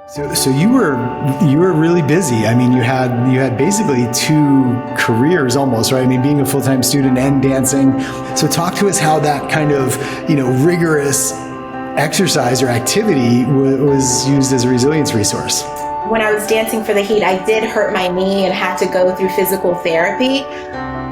So you were really busy. I mean, you had basically two careers almost, right? I mean, being a full-time student and dancing. So talk to us how that kind of, rigorous exercise or activity was used as a resilience resource. When I was dancing for the heat, I did hurt my knee and had to go through physical therapy.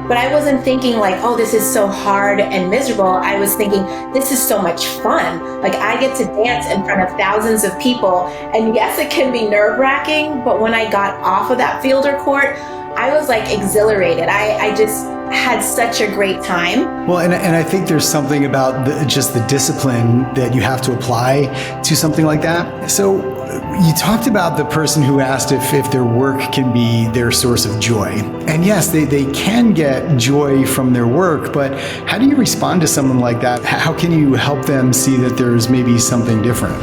But I wasn't thinking like, oh, this is so hard and miserable. I was thinking, this is so much fun. Like I get to dance in front of thousands of people. And yes, it can be nerve-wracking, but when I got off of that field or court, I was like exhilarated. I just had such a great time. Well, and I think there's something about just the discipline that you have to apply to something like that. So you talked about the person who asked if their work can be their source of joy. And yes, they can get joy from their work, but how do you respond to someone like that? How can you help them see that there's maybe something different?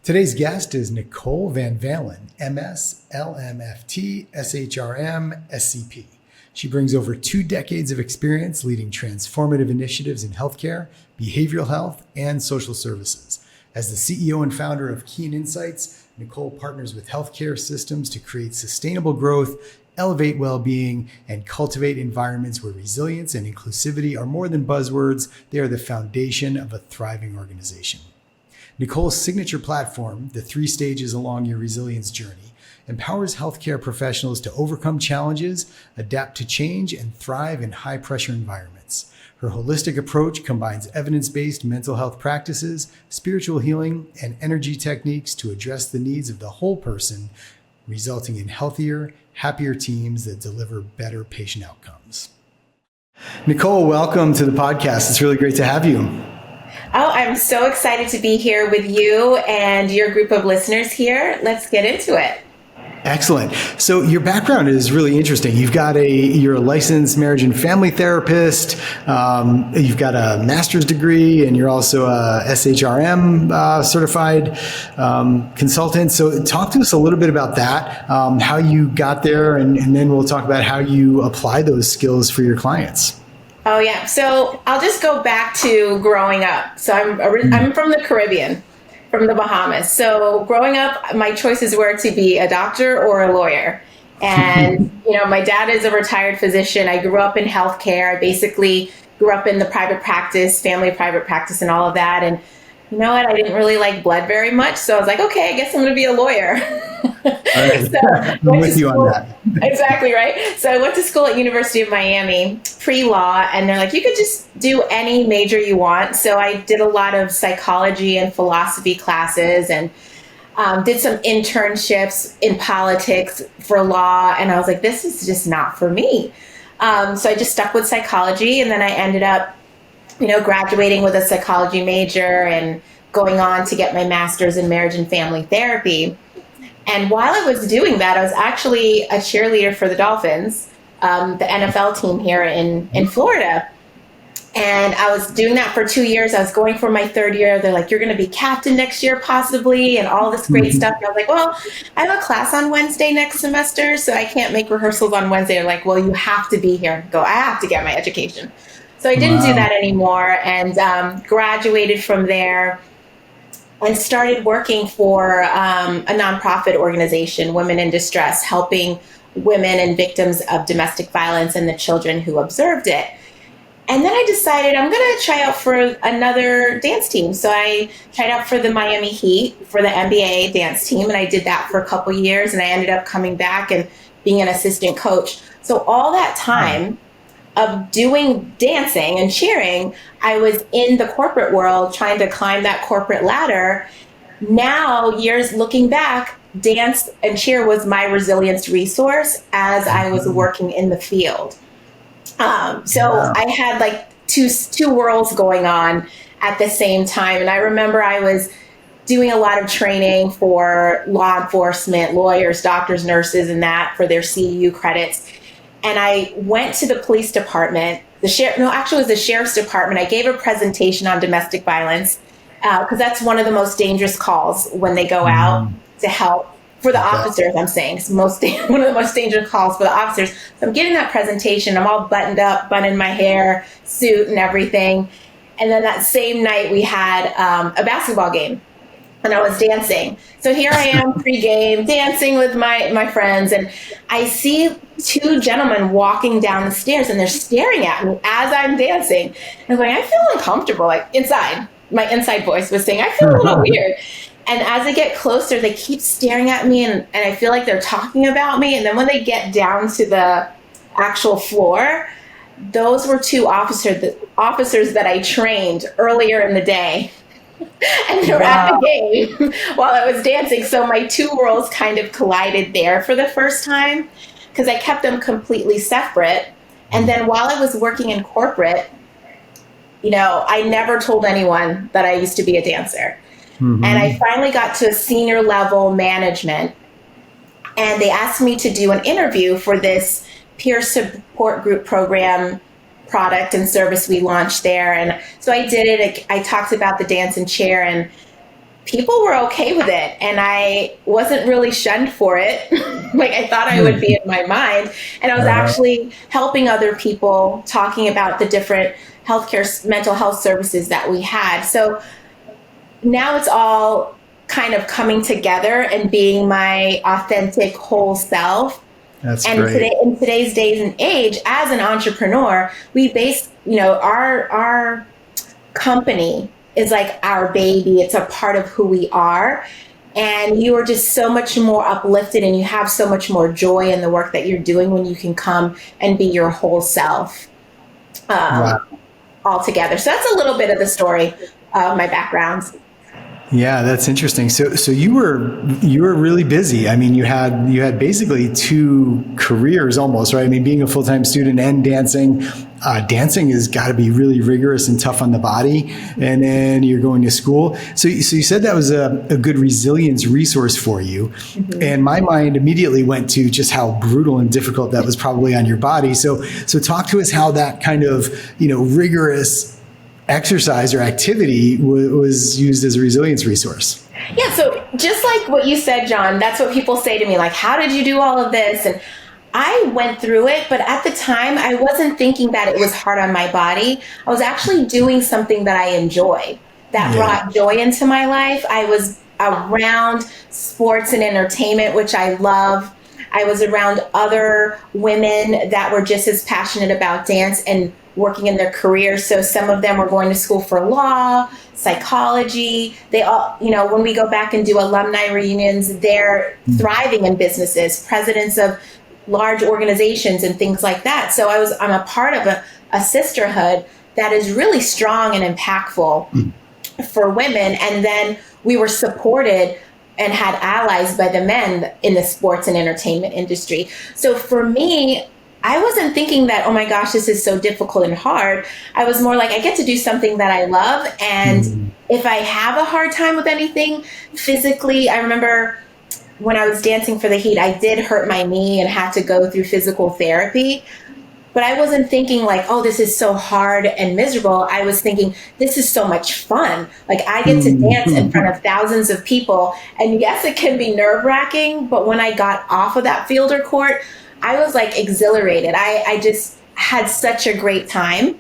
Today's guest is Nicole Valen, MS, LMFT, SHRM, SCP. She brings over 2 decades of experience leading transformative initiatives in healthcare, behavioral health, and social services. As the CEO and founder of Keen Insights, Nicole partners with healthcare systems to create sustainable growth, elevate well-being, and cultivate environments where resilience and inclusivity are more than buzzwords. They are the foundation of a thriving organization. Nicole's signature platform, the 3 stages along your resilience journey, empowers healthcare professionals to overcome challenges, adapt to change, and thrive in high-pressure environments. Her holistic approach combines evidence-based mental health practices, spiritual healing, and energy techniques to address the needs of the whole person, resulting in healthier, happier teams that deliver better patient outcomes. Nicole, welcome to the podcast. It's really great to have you. Oh, I'm so excited to be here with you and your group of listeners here. Let's get into it. Excellent. So your background is really interesting. You're a licensed marriage and family therapist. You've got a master's degree, and you're also a SHRM certified consultant. So talk to us a little bit about that, how you got there, and then we'll talk about how you apply those skills for your clients. Oh yeah. So I'll just go back to growing up. So I'm from the Caribbean, from the Bahamas. So growing up, my choices were to be a doctor or a lawyer. And, my dad is a retired physician. I grew up in healthcare. I basically grew up in the private practice, family private practice and all of that. And you know what? I didn't really like blood very much. So I was like, okay, I guess I'm going to be a lawyer. Right. So I'm with you on that. Exactly, right? So I went to school at University of Miami, pre-law, and they're like, you could just do any major you want. So I did a lot of psychology and philosophy classes and did some internships in politics for law. And I was like, this is just not for me. So I just stuck with psychology. And then I ended up graduating with a psychology major and going on to get my master's in marriage and family therapy. And while I was doing that, I was actually a cheerleader for the Dolphins, the NFL team here in Florida. And I was doing that for 2 years. I was going for my 3rd year. They're like, you're going to be captain next year, possibly, and all this great stuff. And I was like, well, I have a class on Wednesday next semester, so I can't make rehearsals on Wednesday. They're like, well, you have to be here. I have to get my education. So I didn't do that anymore and graduated from there and started working for a nonprofit organization, Women in Distress, helping women and victims of domestic violence and the children who observed it. And then I decided I'm going to try out for another dance team. So I tried out for the Miami Heat for the NBA dance team, and I did that for a couple years, and I ended up coming back and being an assistant coach. So all that time of doing dancing and cheering, I was in the corporate world trying to climb that corporate ladder. Now, years looking back, dance and cheer was my resilience resource as I was working in the field. I had like two worlds going on at the same time. And I remember I was doing a lot of training for law enforcement, lawyers, doctors, nurses, and that for their CEU credits. And I went to the police department, it was the sheriff's department. I gave a presentation on domestic violence because that's one of the most dangerous calls when they go out to help for the officers. I'm saying it's one of the most dangerous calls for the officers. So I'm giving that presentation. I'm all buttoned up, bun in my hair, suit and everything. And then that same night we had a basketball game. and I was dancing. So here I am pre-game dancing with my friends, and I see two gentlemen walking down the stairs, and they're staring at me as I'm dancing. And I'm going, I feel uncomfortable, like inside. My inside voice was saying, I feel a little weird. And as I get closer, they keep staring at me, and I feel like they're talking about me. And then when they get down to the actual floor, those were two officers that I trained earlier in the day. And they were at the game while I was dancing. So my two worlds kind of collided there for the first time, because I kept them completely separate. And then while I was working in corporate, I never told anyone that I used to be a dancer. Mm-hmm. And I finally got to a senior level management, and they asked me to do an interview for this peer support group program product and service we launched there. And so I did it. I talked about the dance and chair, and people were okay with it. And I wasn't really shunned for it like I thought I would be in my mind. And I was actually helping other people, talking about the different healthcare, mental health services that we had. So now it's all kind of coming together and being my authentic whole self. That's and great. In today's days and age, as an entrepreneur, we base, our company is like our baby. It's a part of who we are. And you are just so much more uplifted, and you have so much more joy in the work that you're doing when you can come and be your whole self all together. So that's a little bit of the story of my background. Yeah, that's interesting. So you were really busy. I mean, you had basically two careers almost, right? I mean, being a full-time student and dancing. Dancing has got to be really rigorous and tough on the body. And then you're going to school. So you said that was a good resilience resource for you. Mm-hmm. And my mind immediately went to just how brutal and difficult that was probably on your body. So talk to us how that kind of, rigorous exercise or activity was used as a resilience resource. Yeah, so just like what you said, John, that's what people say to me, like, how did you do all of this? And I went through it, but at the time I wasn't thinking that it was hard on my body. I was actually doing something that I enjoyed, that brought joy into my life. I was around sports and entertainment, which I love. I was around other women that were just as passionate about dance and working in their careers. So some of them were going to school for law, psychology. They all, when we go back and do alumni reunions, they're thriving in businesses, presidents of large organizations and things like that. So I'm a part of a sisterhood that is really strong and impactful for women. And then we were supported and had allies by the men in the sports and entertainment industry. So for me, I wasn't thinking that, oh my gosh, this is so difficult and hard. I was more like, I get to do something that I love. And if I have a hard time with anything physically, I remember when I was dancing for the Heat, I did hurt my knee and had to go through physical therapy. But I wasn't thinking like, oh, this is so hard and miserable. I was thinking, this is so much fun. Like, I get to dance in front of thousands of people. And yes, it can be nerve-wracking, but when I got off of that field or court, I was like exhilarated. I just had such a great time.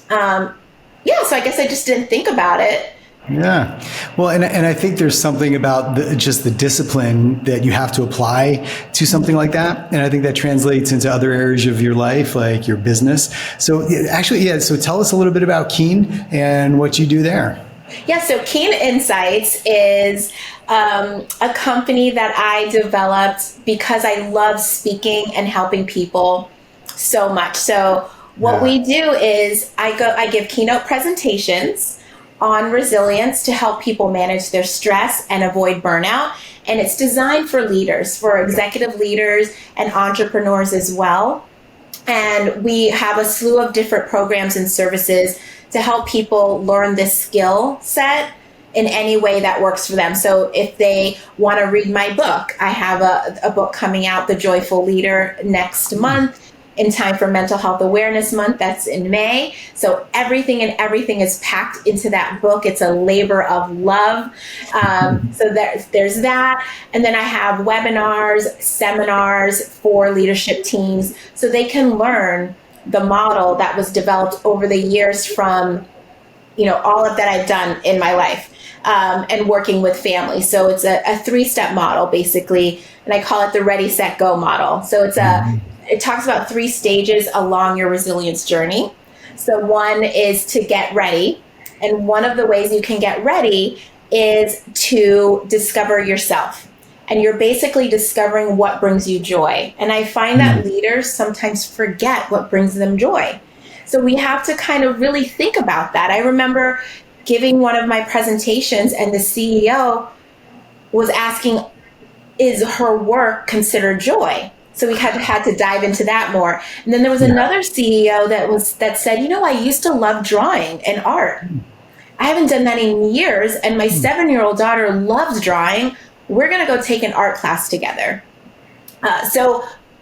So I guess I just didn't think about it. Yeah. Well, and I think there's something about just the discipline that you have to apply to something like that. And I think that translates into other areas of your life, like your business. So so tell us a little bit about Keen and what you do there. Yeah, so Keen Insights is a company that I developed because I love speaking and helping people so much. So what we do is I give keynote presentations on resilience to help people manage their stress and avoid burnout. And it's designed for leaders, for executive leaders and entrepreneurs as well. And we have a slew of different programs and services to help people learn this skill set in any way that works for them. So if they want to read my book, I have a book coming out, The Joyful Leader, next month in time for Mental Health Awareness Month. That's in May. So everything is packed into that book. It's a labor of love. So there's that. And then I have webinars, seminars for leadership teams so they can learn the model that was developed over the years from, all of that I've done in my life. and working with families. So it's a 3-step model basically, and I call it the ready, set, go model. So it talks about 3 stages along your resilience journey. So one is to get ready. And one of the ways you can get ready is to discover yourself. And you're basically discovering what brings you joy. And I find that leaders sometimes forget what brings them joy. So we have to kind of really think about that. I remember giving one of my presentations and the CEO was asking, is her work considered joy? So we had to dive into that more. And then there was another CEO that said, I used to love drawing and art. I haven't done that in years. And my 7-year-old daughter loves drawing. We're going to go take an art class together.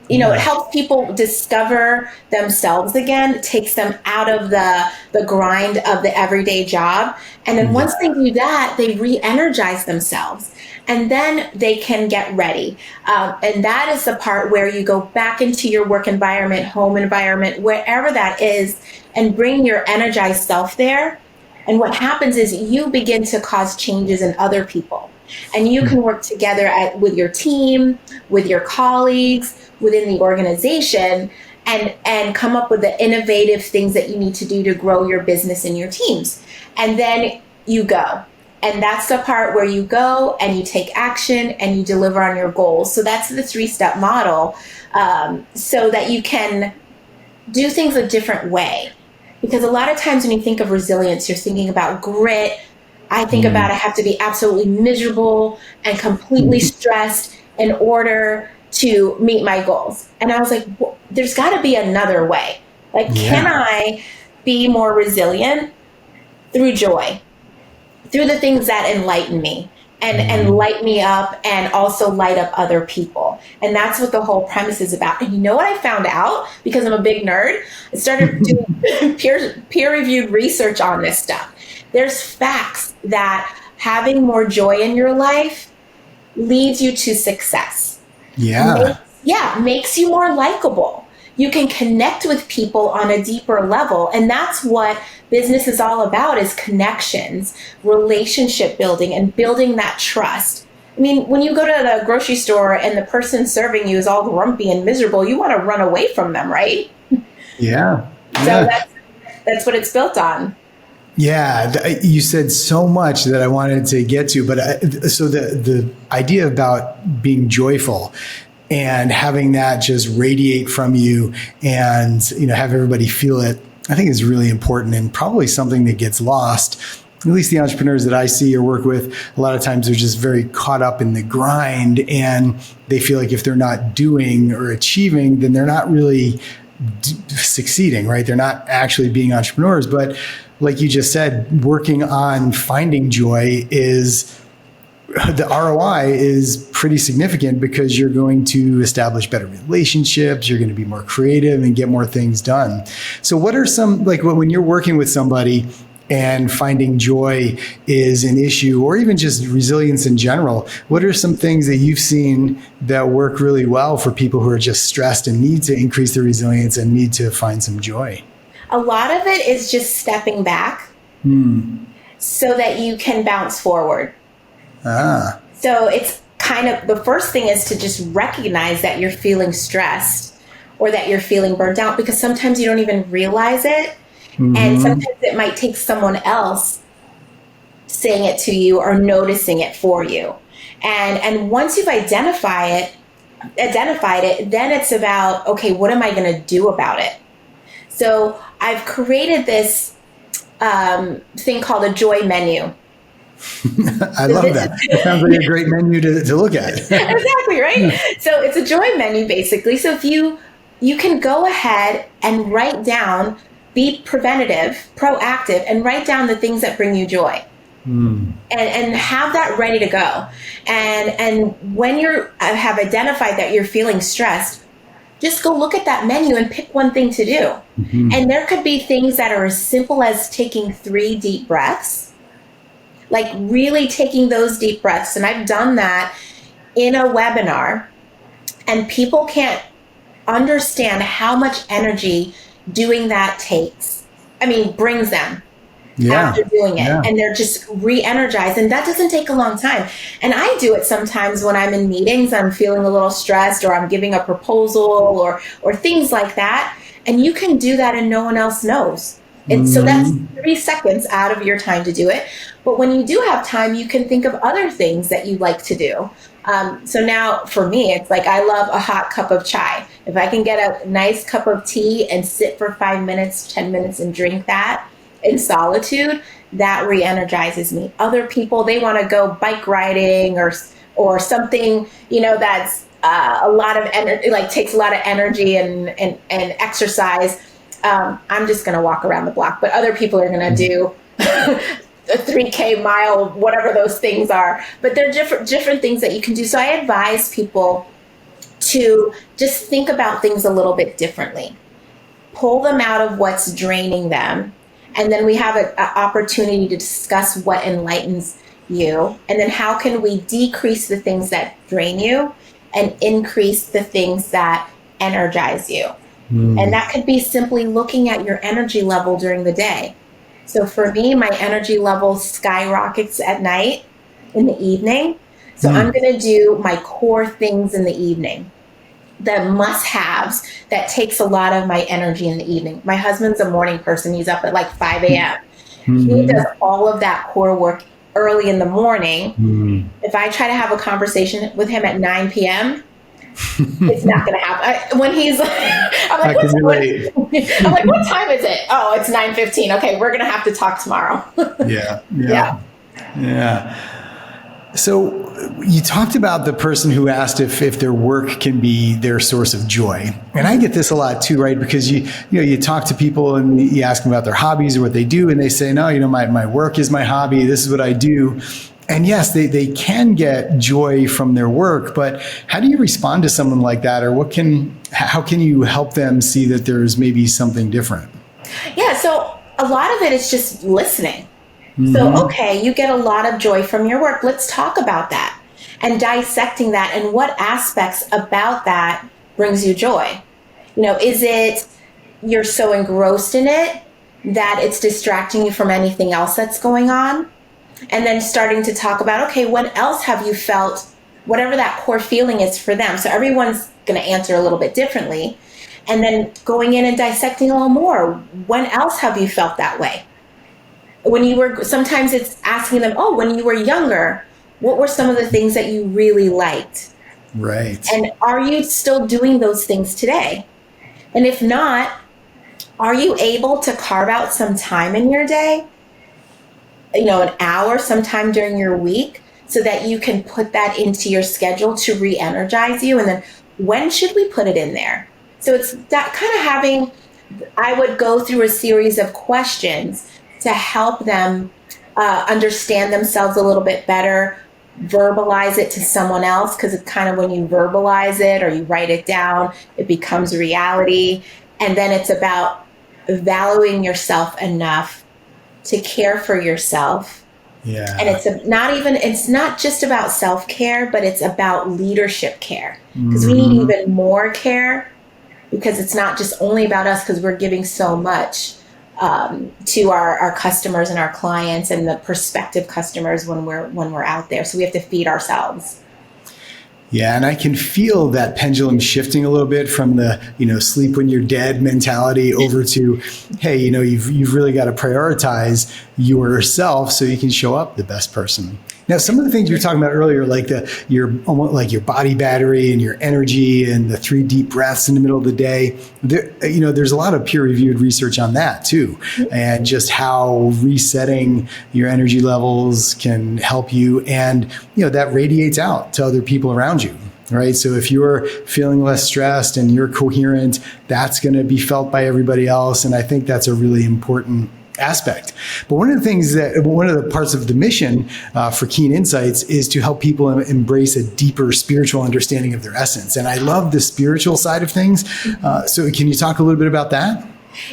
It helps people discover themselves again, takes them out of the grind of the everyday job. And then once they do that, they re-energize themselves. And then they can get ready. And that is the part where you go back into your work environment, home environment, wherever that is, and bring your energized self there. And what happens is you begin to cause changes in other people. And you can work together with your team, with your colleagues, within the organization, and come up with the innovative things that you need to do to grow your business and your teams. And then you go. And that's the part where you go and you take action and you deliver on your goals. So that's the 3-step model, so that you can do things a different way. Because a lot of times when you think of resilience, you're thinking about grit. I think about I have to be absolutely miserable and completely stressed in order to meet my goals. And I was like, well, there's got to be another way. Can I be more resilient through joy, through the things that enlighten me and light me up and also light up other people? And that's what the whole premise is about. And you know what I found out? Because I'm a big nerd, I started doing peer-reviewed research on this stuff. There's facts that having more joy in your life leads you to success. Makes you more likable. You can connect with people on a deeper level. And that's what business is all about, is connections, relationship building, and building that trust. I mean, when you go to the grocery store and the person serving you is all grumpy and miserable, you want to run away from them, right? Yeah. So that's what it's built on. Yeah, you said so much that I wanted to get to, but so the idea about being joyful and having that just radiate from you and have everybody feel it, I think is really important and probably something that gets lost. At least the entrepreneurs that I see or work with, a lot of times they're just very caught up in the grind, and they feel like if they're not doing or achieving, then they're not really succeeding, right? They're not actually being entrepreneurs. But like you just said, working on finding joy is, the ROI is pretty significant, because you're going to establish better relationships, you're going to be more creative and get more things done. So what are some, like when you're working with somebody and finding joy is an issue, or even just resilience in general, what are some things that you've seen that work really well for people who are just stressed and need to increase their resilience and need to find some joy? A lot of it is just stepping back so that you can bounce forward. So it's kind of, the first thing is to just recognize that you're feeling stressed or that you're feeling burnt out, because sometimes you don't even realize it. And sometimes it might take someone else saying it to you or noticing it for you. And once you've identified it, then it's about, okay, what am I going to do about it? So I've created this thing called a joy menu. I love that. It sounds like a great menu to look at. Exactly, right? So it's a joy menu, basically. So if you can go ahead and write down, be preventative, proactive, and write down the things that bring you joy. And have that ready to go. And when you have identified that you're feeling stressed, just go look at that menu and pick one thing to do. And there could be things that are as simple as taking 3 deep breaths, like really taking those deep breaths. And I've done that in a webinar, and people can't understand how much energy doing that brings them. after doing it. Yeah. And they're just re-energized. And that doesn't take a long time. And I do it sometimes when I'm in meetings, I'm feeling a little stressed, or I'm giving a proposal or things like that. And you can do that and no one else knows. And so that's 3 seconds out of your time to do it. But when you do have time, you can think of other things that you like to do. So now for me, it's like I love a hot cup of chai. If I can get a nice cup of tea and sit for 5 minutes, 10 minutes and drink that in solitude, that re-energizes me. Other people, they want to go bike riding or something, that's a lot of energy, like takes a lot of energy and exercise. I'm just going to walk around the block, but other people are going to do a 3K mile, whatever those things are. But they're different things that you can do. So I advise people to just think about things a little bit differently. Pull them out of what's draining them. And then we have an opportunity to discuss what enlightens you. And then how can we decrease the things that drain you and increase the things that energize you? And that could be simply looking at your energy level during the day. So for me, my energy level skyrockets at night, in the evening. So I'm going to do my core things in the evening, the must-haves that takes a lot of my energy in the evening. My husband's a morning person. He's up at like 5 a.m. He does all of that core work early in the morning. If I try to have a conversation with him at 9 p.m., it's not going to happen. When he's, I'm like, what time is it? Oh, it's 9:15. Okay, we're going to have to talk tomorrow. Yeah. So you talked about the person who asked if their work can be their source of joy. And I get this a lot too, right? Because you talk to people and you ask them about their hobbies or what they do, and they say, no, my work is my hobby. This is what I do. And yes, they can get joy from their work, but how do you respond to someone like that? Or how can you help them see that there's maybe something different? Yeah, so a lot of it is just listening. So, okay, you get a lot of joy from your work. Let's talk about that and dissecting that and what aspects about that brings you joy. Is it you're so engrossed in it that it's distracting you from anything else that's going on? And then starting to talk about, okay, what else have you felt, whatever that core feeling is for them. So everyone's going to answer a little bit differently. And then going in and dissecting a little more. When else have you felt that way? Sometimes it's asking them, when you were younger, what were some of the things that you really liked? Right. And are you still doing those things today? And if not, are you able to carve out some time in your day? An hour sometime during your week so that you can put that into your schedule to re-energize you. And then when should we put it in there? So it's that kind of I would go through a series of questions to help them understand themselves a little bit better, verbalize it to someone else, because it's kind of when you verbalize it or you write it down, it becomes reality. And then it's about valuing yourself enough to care for yourself. Yeah. And it's not just about self-care, but it's about leadership care, because we need even more care, because it's not just only about us, because we're giving so much to our customers and our clients and the prospective customers when we're out there. So we have to feed ourselves. Yeah, and I can feel that pendulum shifting a little bit from the, sleep when you're dead mentality over to, hey, you've really got to prioritize yourself so you can show up the best person. Now, some of the things you were talking about earlier, like your body battery and your energy and the 3 deep breaths in the middle of the day, there's a lot of peer-reviewed research on that too, and just how resetting your energy levels can help you, and that radiates out to other people around you. Right. So if you're feeling less stressed and you're coherent, that's going to be felt by everybody else. And I think that's a really important aspect. But one of the parts of the mission for Keen Insights is to help people embrace a deeper spiritual understanding of their essence. And I love the spiritual side of things. So can you talk a little bit about that?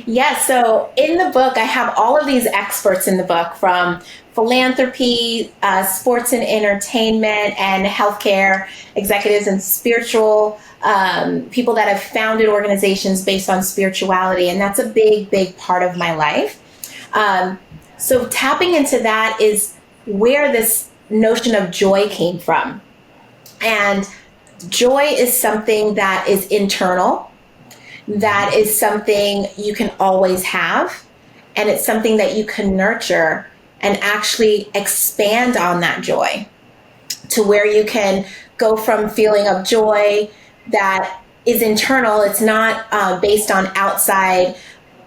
Yeah. So in the book, I have all of these experts in the book, from philanthropy, sports and entertainment, and healthcare executives, and spiritual people that have founded organizations based on spirituality. And that's a big, big part of my life. So tapping into that is where this notion of joy came from. And joy is something that is internal, that is something you can always have, and it's something that you can nurture and actually expand on that joy to where you can go from feeling of joy that is internal. It's not based on outside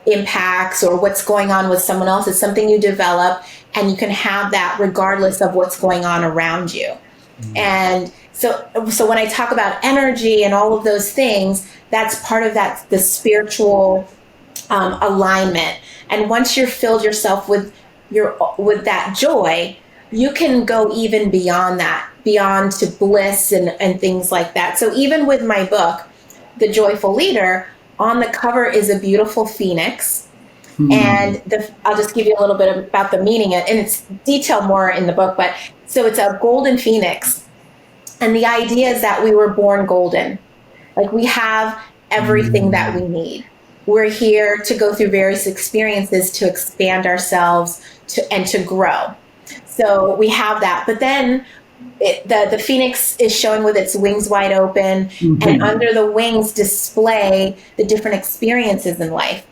impacts or what's going on with someone else. It's something you develop, and you can have that regardless of what's going on around you. And so when I talk about energy and all of those things, that's part of that, the spiritual alignment. And once you've filled yourself with that joy, you can go even beyond that, beyond to bliss and things like that. So even with my book, The Joyful Leader, on the cover is a beautiful phoenix. And I'll just give you a little bit about the meaning, and it's detailed more in the book, but so it's a golden phoenix. And the idea is that we were born golden. Like, we have everything that we need. We're here to go through various experiences to expand ourselves and to grow. So we have that. But then the phoenix is showing with its wings wide open, and under the wings display the different experiences in life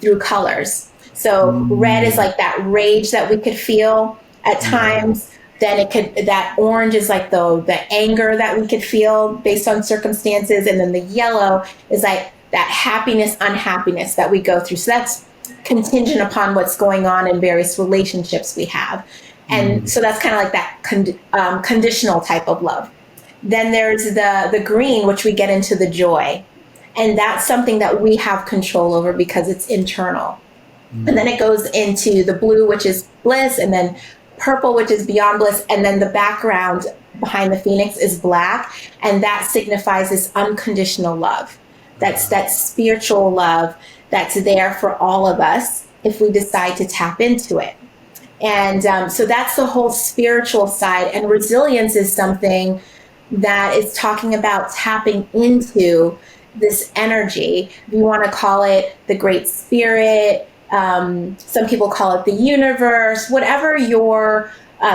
through colors. So red is like that rage that we could feel at times. Then that orange is like the anger that we could feel based on circumstances. And then the yellow is like that happiness, unhappiness that we go through. So that's contingent upon what's going on in various relationships we have. And so that's kind of like that conditional type of love. Then there's the green, which we get into the joy. And that's something that we have control over because it's internal. And then it goes into the blue, which is bliss, and then purple, which is beyond bliss. And then the background behind the phoenix is black. And that signifies this unconditional love. That's that spiritual love that's there for all of us if we decide to tap into it. And so that's the whole spiritual side. And resilience is something that is talking about tapping into this energy. You want to call it the Great Spirit. Some people call it the universe, whatever your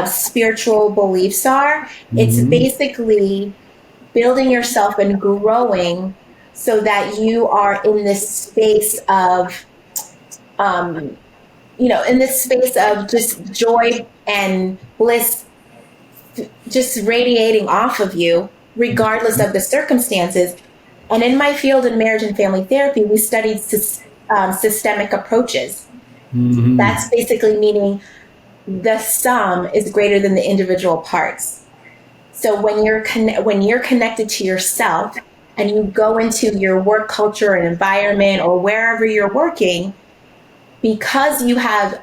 spiritual beliefs are. It's basically building yourself and growing so that you are in this space of, in this space of just joy and bliss, just radiating off of you, regardless of the circumstances. And in my field in marriage and family therapy, we studied systemic approaches. That's basically meaning the sum is greater than the individual parts. So when you're connected to yourself and you go into your work culture and environment or wherever you're working, because you have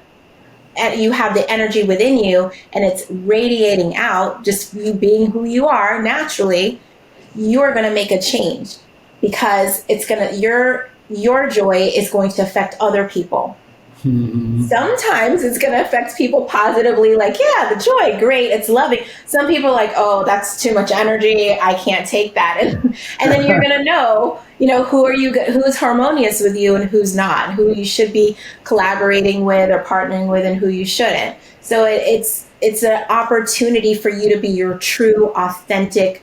the energy within you and it's radiating out, just you being who you are naturally, you are going to make a change because your joy is going to affect other people. Sometimes it's going to affect people positively, like, yeah, the joy, great, it's loving. Some people are like, oh, that's too much energy, I can't take that. And then you're going to know, who's harmonious with you and who's not, who you should be collaborating with or partnering with and who you shouldn't. So it's an opportunity for you to be your true, authentic,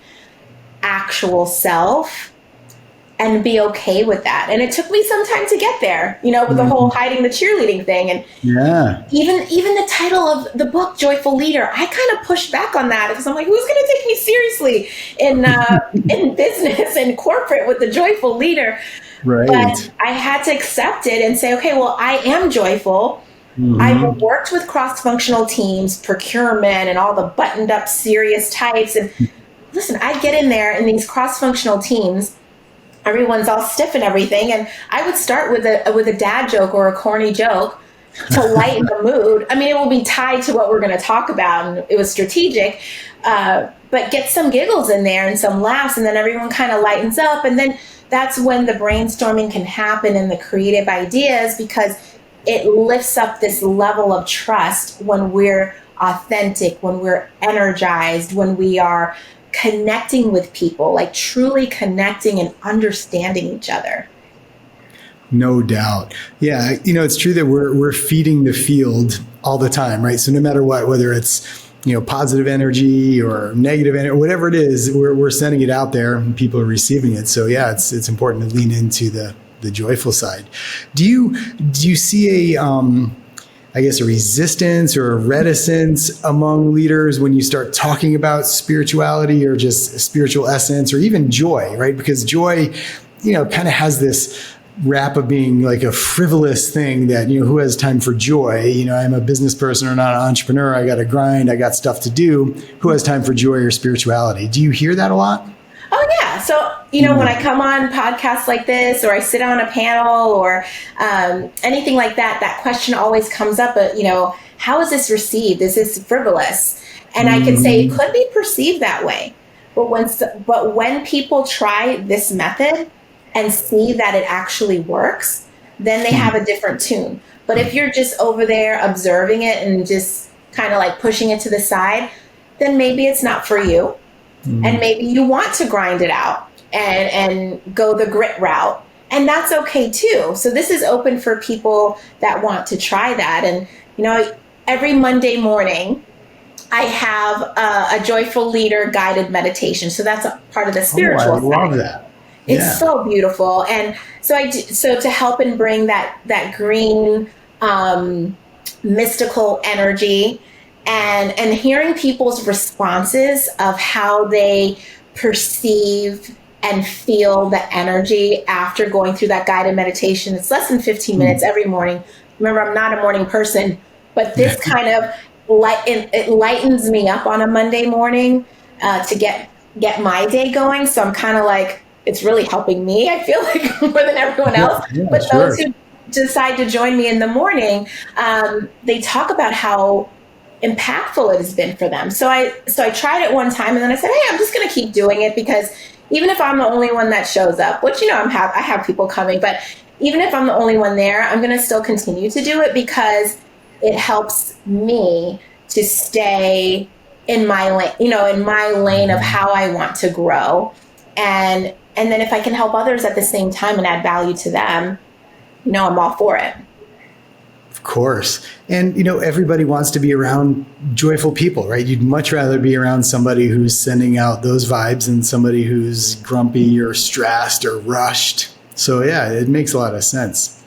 actual self and be okay with that. And it took me some time to get there, with the whole hiding the cheerleading thing. And even the title of the book, Joyful Leader, I kind of pushed back on that because I'm like, who's going to take me seriously in business and corporate with the Joyful Leader? Right. But I had to accept it and say, okay, well, I am joyful. I've worked with cross-functional teams, procurement, and all the buttoned up serious types. And listen, I get in there in these cross-functional teams, everyone's all stiff and everything. And I would start with a dad joke or a corny joke to lighten the mood. I mean, it will be tied to what we're going to talk about, and it was strategic, but get some giggles in there and some laughs, and then everyone kind of lightens up. And then that's when the brainstorming can happen and the creative ideas, because it lifts up this level of trust when we're authentic, when we're energized, when we are connecting with people, like truly connecting and understanding each other. No doubt. Yeah. It's true that we're feeding the field all the time, right? So no matter what, whether it's, positive energy or negative energy, whatever it is, we're sending it out there and people are receiving it. So yeah, it's important to lean into the joyful side. Do you see I guess a resistance or a reticence among leaders when you start talking about spirituality or just spiritual essence or even joy, right? Because joy, kind of has this rap of being like a frivolous thing that, who has time for joy? I'm a business person or not an entrepreneur. I got to grind. I got stuff to do. Who has time for joy or spirituality? Do you hear that a lot? Oh, yeah. So, when I come on podcasts like this, or I sit on a panel or anything like that, that question always comes up. How is this received? Is this frivolous? And I can say it could be perceived that way. But when people try this method and see that it actually works, then they have a different tune. But if you're just over there observing it and just kind of like pushing it to the side, then maybe it's not for you. And maybe you want to grind it out and go the grit route. And that's okay too. So this is open for people that want to try that. And, every Monday morning, I have a Joyful Leader guided meditation. So that's a part of the spiritual side. I love that. It's so beautiful. And so to help and bring that green, mystical energy and hearing people's responses of how they perceive and feel the energy after going through that guided meditation. It's less than 15 minutes every morning. Remember, I'm not a morning person, but this kind of it lightens me up on a Monday morning to get my day going. So I'm kind of like, it's really helping me, I feel like, more than everyone else. But those who decide to join me in the morning, they talk about how impactful it has been for them. So I tried it one time and then I said, hey, I'm just going to keep doing it, because even if I'm the only one that shows up, which, I have people coming, but even if I'm the only one there, I'm going to still continue to do it because it helps me to stay in my lane, of how I want to grow. And then if I can help others at the same time and add value to them, I'm all for it. Of course. And, everybody wants to be around joyful people, right? You'd much rather be around somebody who's sending out those vibes than somebody who's grumpy or stressed or rushed. So yeah, it makes a lot of sense.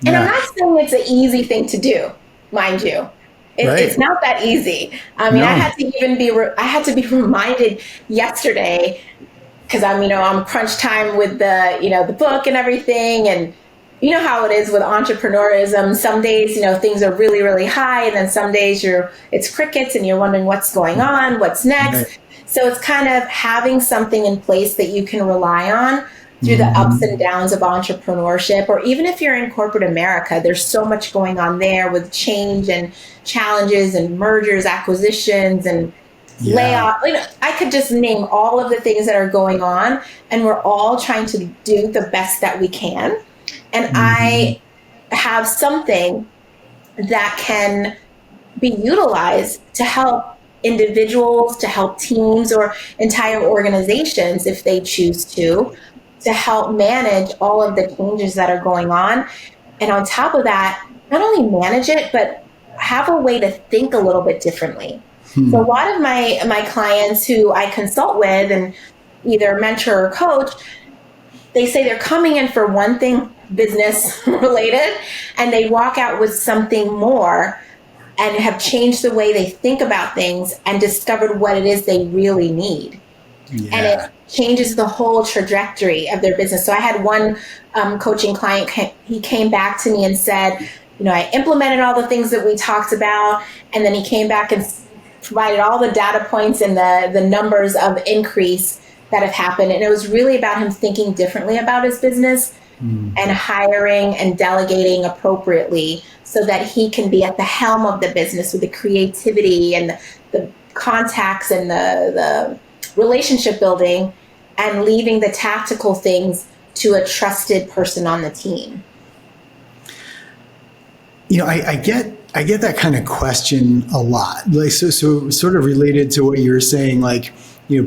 And I'm not saying it's an easy thing to do, mind you. It's not that easy. I mean, no. I had to be reminded yesterday, because I'm crunch time with the book and everything, and you know how it is with entrepreneurism. Some days, things are really, really high, and then some days it's crickets and you're wondering what's going on, what's next. Right. So it's kind of having something in place that you can rely on through the ups and downs of entrepreneurship. Or even if you're in corporate America, there's so much going on there with change and challenges and mergers, acquisitions, and layoff. I could just name all of the things that are going on, and we're all trying to do the best that we can. And I have something that can be utilized to help individuals, to help teams or entire organizations, if they choose to help manage all of the changes that are going on. And on top of that, not only manage it, but have a way to think a little bit differently. So a lot of my clients who I consult with and either mentor or coach, they say they're coming in for one thing, business related, and they walk out with something more and have changed the way they think about things and discovered what it is they really need. Yeah. And it changes the whole trajectory of their business. So I had one coaching client, he came back to me and said, I implemented all the things that we talked about, and then he came back and provided all the data points and the numbers of increase that have happened. And it was really about him thinking differently about his business and hiring and delegating appropriately so that he can be at the helm of the business with the creativity and the contacts and the relationship building, and leaving the tactical things to a trusted person on the team. I get that kind of question a lot. Like, so sort of related to what you were saying, like,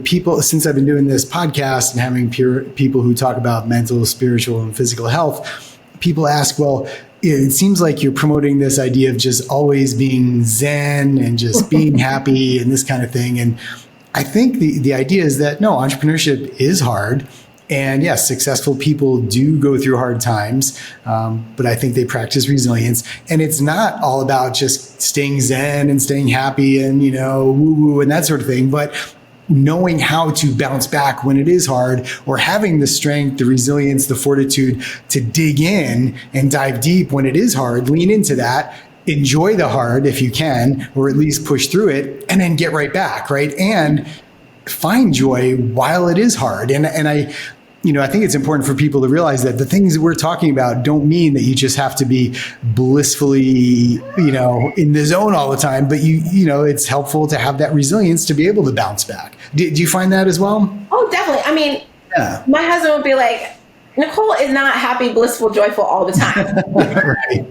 people, since I've been doing this podcast and having people who talk about mental, spiritual, and physical health, people ask, well, it seems like you're promoting this idea of just always being zen and just being happy and this kind of thing. And I think the idea is that no, entrepreneurship is hard. And yes, successful people do go through hard times, but I think they practice resilience. And it's not all about just staying zen and staying happy and, woo-woo and that sort of thing, but knowing how to bounce back when it is hard, or having the strength, the resilience, the fortitude to dig in and dive deep when it is hard, lean into that, enjoy the hard if you can, or at least push through it, and then get right back, right? And find joy while it is hard. And I think it's important for people to realize that the things that we're talking about don't mean that you just have to be blissfully, in the zone all the time, but it's helpful to have that resilience to be able to bounce back. Do you find that as well? Oh, definitely. I mean, My husband would be like, Nicole is not happy, blissful, joyful all the time. Right.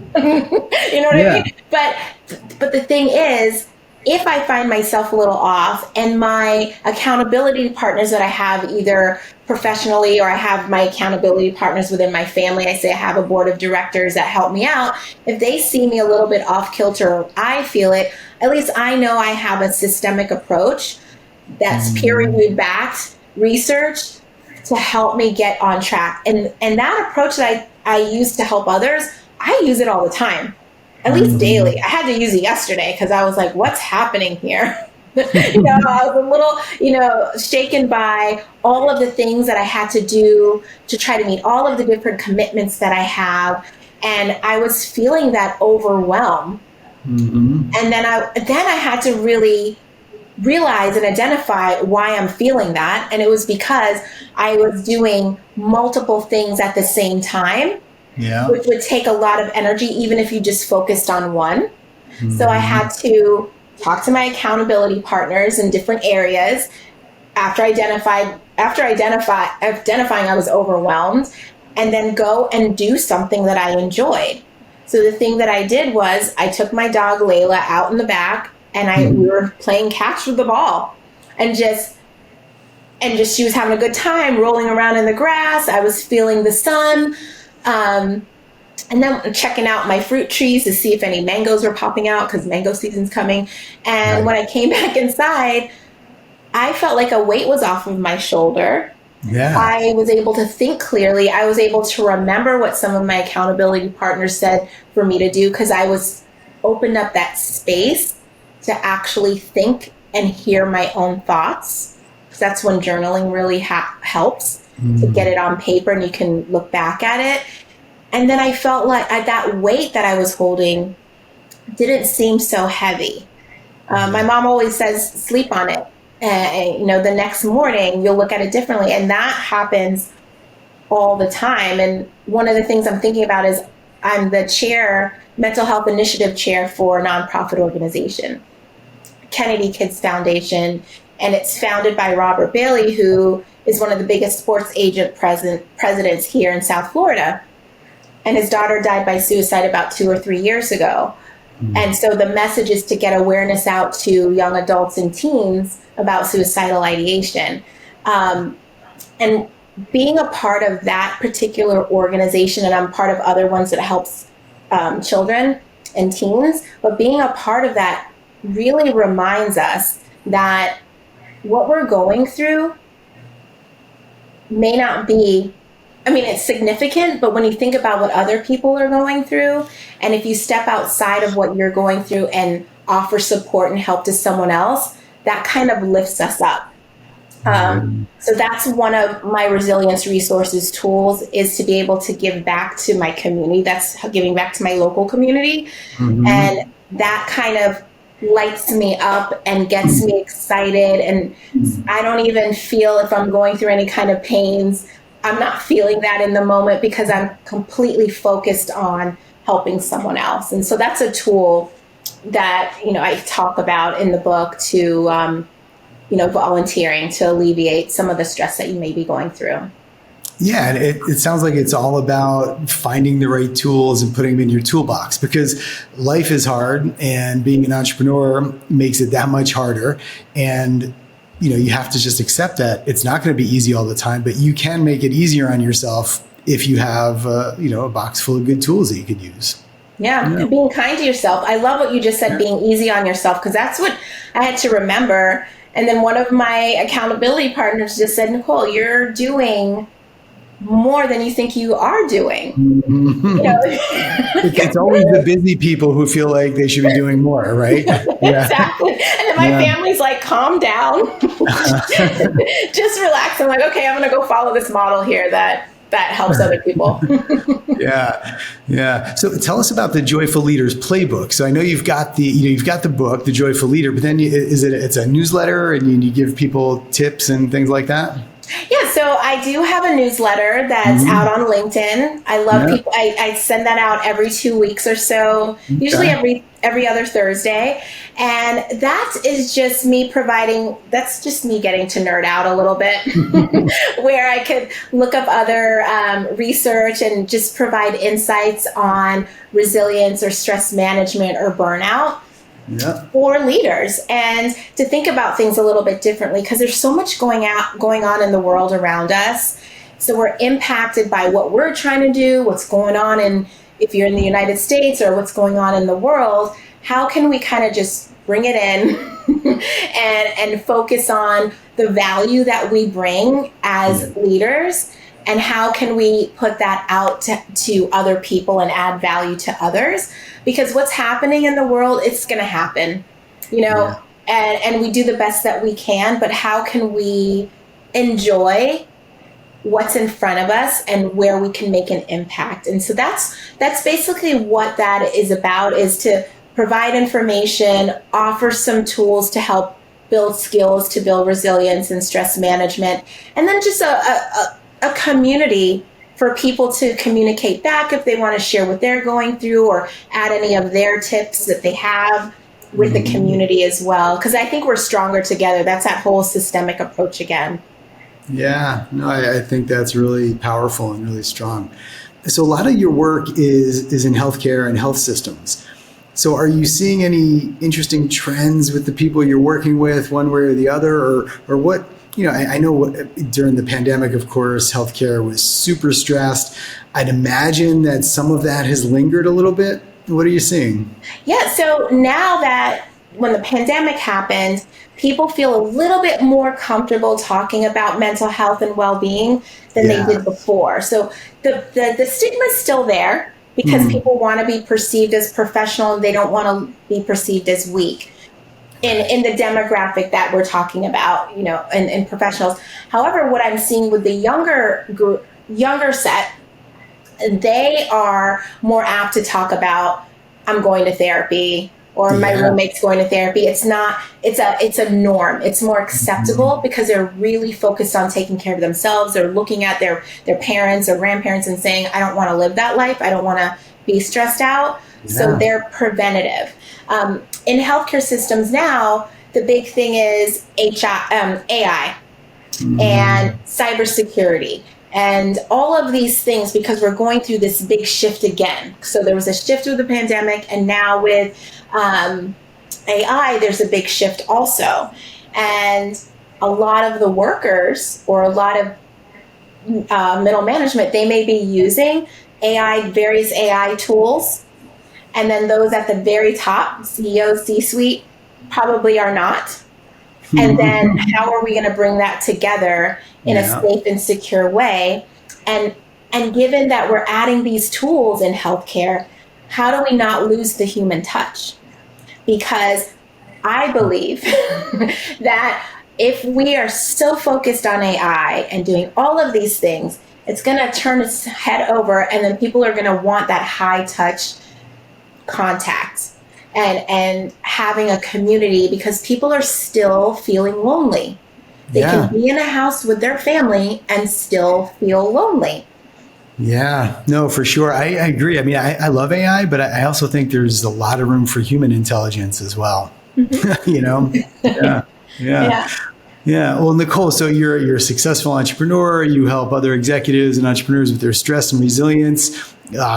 You know what I mean? But the thing is, if I find myself a little off, and my accountability partners that I have either professionally, or I have my accountability partners within my family, I say I have a board of directors that help me out. If they see me a little bit off kilter, or I feel it, at least I know I have a systemic approach that's peer-reviewed, backed, researched to help me get on track. And that approach that I use to help others, I use it all the time. At least daily. I had to use it yesterday because I was like, what's happening here? I was a little, shaken by all of the things that I had to do to try to meet all of the different commitments that I have. And I was feeling that overwhelm. And then I had to really realize and identify why I'm feeling that. And it was because I was doing multiple things at the same time. Yeah. Which would take a lot of energy, even if you just focused on one. So I had to talk to my accountability partners in different areas after identifying I was overwhelmed, and then go and do something that I enjoyed. So the thing that I did was I took my dog Layla out in the back, and we were playing catch with the ball, and just she was having a good time rolling around in the grass. I was feeling the sun. And then checking out my fruit trees to see if any mangoes were popping out, because mango season's coming. And when I came back inside, I felt like a weight was off of my shoulder. Yeah. I was able to think clearly. I was able to remember what some of my accountability partners said for me to do, because I was opened up that space to actually think and hear my own thoughts. Because that's when journaling really helps to get it on paper and you can look back at it. And then I felt like that weight that I was holding didn't seem so heavy. My mom always says, sleep on it. The next morning you'll look at it differently. And that happens all the time. And one of the things I'm thinking about is I'm the mental health initiative chair for a nonprofit organization, Kennedy Kids Foundation. And it's founded by Robert Bailey, who is one of the biggest sports agent presidents here in South Florida. And his daughter died by suicide about 2 or 3 years ago. And so the message is to get awareness out to young adults and teens about suicidal ideation. And being a part of that particular organization, and I'm part of other ones that helps children and teens, but being a part of that really reminds us that what we're going through may not be, it's significant, but when you think about what other people are going through, and if you step outside of what you're going through and offer support and help to someone else, that kind of lifts us up. So that's one of my resilience resources tools, is to be able to give back to my community. That's giving back to my local community. And that kind of lights me up and gets me excited. And I don't even feel, if I'm going through any kind of pains, I'm not feeling that in the moment, because I'm completely focused on helping someone else. And so that's a tool that, I talk about in the book to, volunteering to alleviate some of the stress that you may be going through. Yeah, it sounds like it's all about finding the right tools and putting them in your toolbox, because life is hard, and being an entrepreneur makes it that much harder. And you have to just accept that it's not going to be easy all the time, but you can make it easier on yourself if you have, a box full of good tools that you could use. Yeah, and being kind to yourself. I love what you just said, being easy on yourself, because that's what I had to remember. And then one of my accountability partners just said, Nicole, you're doing more than you think you are doing. It's always the busy people who feel like they should be doing more, right? Yeah. Exactly. And then my family's like, calm down. Just relax. I'm like, okay, I'm going to go follow this model here that helps other people. Yeah. So tell us about the Joyful Leaders Playbook. So I know you've got the book, The Joyful Leader, but then it's a newsletter and you give people tips and things like that? Yeah, so I do have a newsletter that's out on LinkedIn. I love people. I send that out every 2 weeks or so, usually every other Thursday. And that is just me that's just me getting to nerd out a little bit, where I could look up other research and just provide insights on resilience or stress management or burnout. For leaders, and to think about things a little bit differently, because there's so much going on in the world around us. So we're impacted by what we're trying to do, what's going on, and if you're in the United States, or what's going on in the world. How can we kind of just bring it in and focus on the value that we bring as leaders, and how can we put that out to other people and add value to others? Because what's happening in the world, it's going to happen, and we do the best that we can, but how can we enjoy what's in front of us and where we can make an impact? And so that's basically what that is about, is to provide information, offer some tools to help build skills, to build resilience and stress management, and then just a community for people to communicate back if they want to share what they're going through, or add any of their tips that they have with the community as well. Because I think we're stronger together. That's that whole systemic approach again. Yeah, no, I think that's really powerful and really strong. So a lot of your work is in healthcare and health systems. So are you seeing any interesting trends with the people you're working with, one way or the other, or what? I know during the pandemic, of course, healthcare was super stressed. I'd imagine that some of that has lingered a little bit. What are you seeing? Yeah, so now that when the pandemic happened, people feel a little bit more comfortable talking about mental health and well-being than they did before. So the stigma is still there, because people want to be perceived as professional and they don't want to be perceived as weak. In the demographic that we're talking about, in professionals. However, what I'm seeing with the younger set, they are more apt to talk about, I'm going to therapy, or my roommate's going to therapy. It's a norm. It's more acceptable because they're really focused on taking care of themselves. They're looking at their parents or grandparents and saying, I don't want to live that life. I don't want to be stressed out. So they're preventative. In healthcare systems now, the big thing is AI and cybersecurity and all of these things, because we're going through this big shift again. So there was a shift with the pandemic, and now with AI, there's a big shift also. And a lot of the workers, or a lot of middle management, they may be using various AI tools. And then those at the very top, CEOs, C-suite, probably are not. And then how are we going to bring that together in a safe and secure way? And given that we're adding these tools in healthcare, how do we not lose the human touch? Because I believe that if we are so focused on AI and doing all of these things, it's going to turn its head over, and then people are going to want that high touch contact and having a community, because people are still feeling lonely. They can be in a house with their family and still feel lonely. Yeah, no, for sure. I agree. I mean, I love AI, but I also think there's a lot of room for human intelligence as well. Yeah. Well, Nicole, so you're a successful entrepreneur. You help other executives and entrepreneurs with their stress and resilience,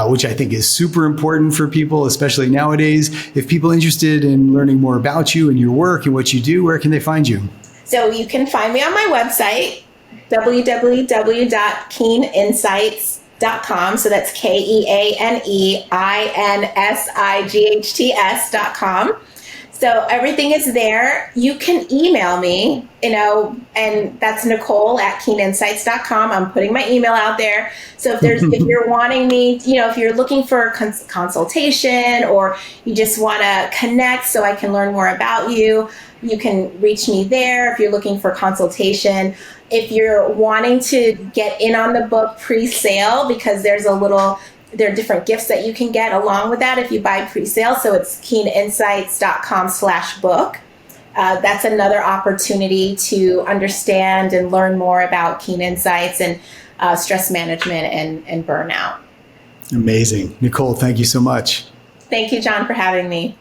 which I think is super important for people, especially nowadays. If people are interested in learning more about you and your work and what you do, where can they find you? So you can find me on my website, www.keeninsights.com. keeninsights.com. So that's KEANEINSIGHTS.com. So everything is there. You can email me, and that's Nicole at keeninsights.com. I'm putting my email out there. So if you're wanting me, if you're looking for a consultation, or you just want to connect so I can learn more about you, you can reach me there if you're looking for consultation. If you're wanting to get in on the book pre-sale, because there are different gifts that you can get along with that if you buy pre-sale. So it's keeninsights.com/book. That's another opportunity to understand and learn more about Keen Insights and stress management and burnout. Amazing. Nicole, thank you so much. Thank you, John, for having me.